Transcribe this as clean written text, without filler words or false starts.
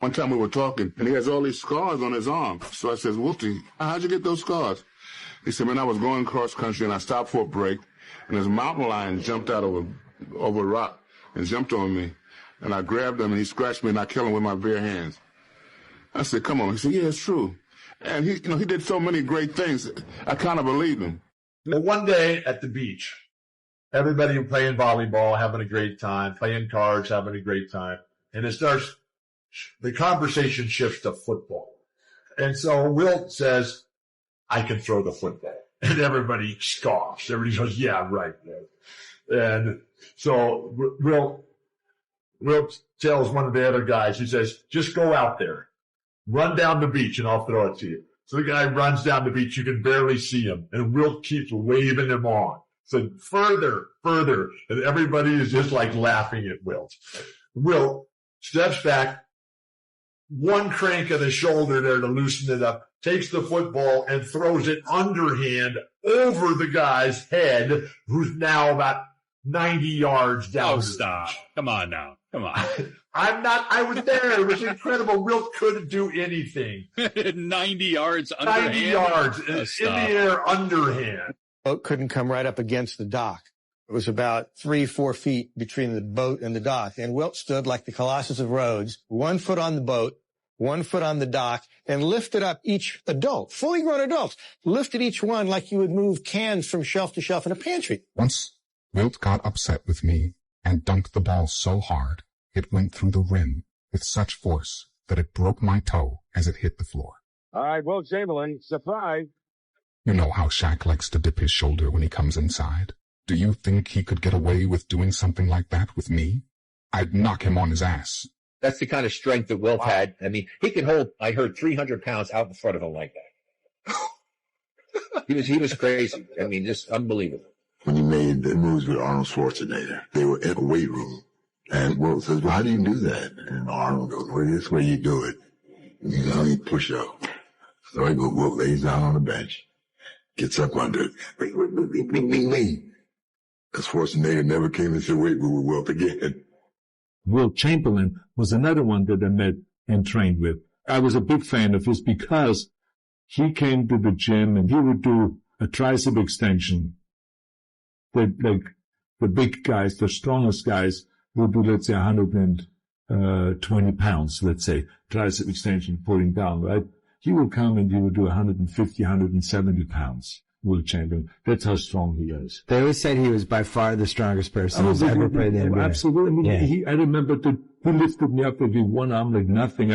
One time we were talking, and he has all these scars on his arm. So I says, Wilty, how'd you get those scars? He said, man, I was going cross country, and I stopped for a break, and this mountain lion jumped out over a rock and jumped on me. And I grabbed him, and he scratched me, and I killed him with my bare hands. I said, come on. He said, yeah, it's true. And he did so many great things. I kind of believed him. One day at the beach, everybody playing volleyball, having a great time, playing cards, having a great time. And the conversation shifts to football. And so Wilt says, I can throw the football. And everybody scoffs. Everybody goes, yeah, right. And so Wilt tells one of the other guys, he says, just go out there, run down the beach, and I'll throw it to you. So the guy runs down the beach. You can barely see him. And Wilt keeps waving him on. So further. And everybody is just like laughing at Wilt. Wilt steps back, one crank of the shoulder there to loosen it up, takes the football and throws it underhand over the guy's head, who's now about 90 yards down. Oh, stop. Come on now. Come on. I was there. It was incredible. Wilt couldn't do anything. 90 yards underhand? 90 yards in the air underhand. The boat couldn't come right up against the dock. It was about 3-4 feet between the boat and the dock. And Wilt stood like the Colossus of Rhodes, 1 foot on the boat, 1 foot on the dock, and lifted up each adult, fully grown adults, lifted each one like you would move cans from shelf to shelf in a pantry. Once, Wilt got upset with me and dunked the ball so hard it went through the rim with such force that it broke my toe as it hit the floor. All right, Wilt Chamberlain, surprise. You know how Shaq likes to dip his shoulder when he comes inside. Do you think he could get away with doing something like that with me? I'd knock him on his ass. That's the kind of strength that Wilt had. I mean, he can hold, I heard, 300 pounds out in front of him like that. He was crazy. I mean, just unbelievable. When he made the moves with Arnold Schwarzenegger, they were in a weight room. And Wilt says, well, how do you do that? And Arnold goes, well, this way you do it. You push up. So Wilt lays down on the bench, gets up under it. Me. Because Schwarzenegger never came into the weight room with Wilt again. Wilt Chamberlain was another one that I met and trained with. I was a big fan of his because he came to the gym and he would do a tricep extension. The big guys, the strongest guys, would do, let's say, 120 pounds, let's say, tricep extension, pulling down, right? He would come and he would do 150, 170 pounds. Wilt Chamberlain. That's how strong he is. They always said he was by far the strongest person who's ever played the NBA. Absolutely. I mean, I remember he lifted me up with one arm like nothing.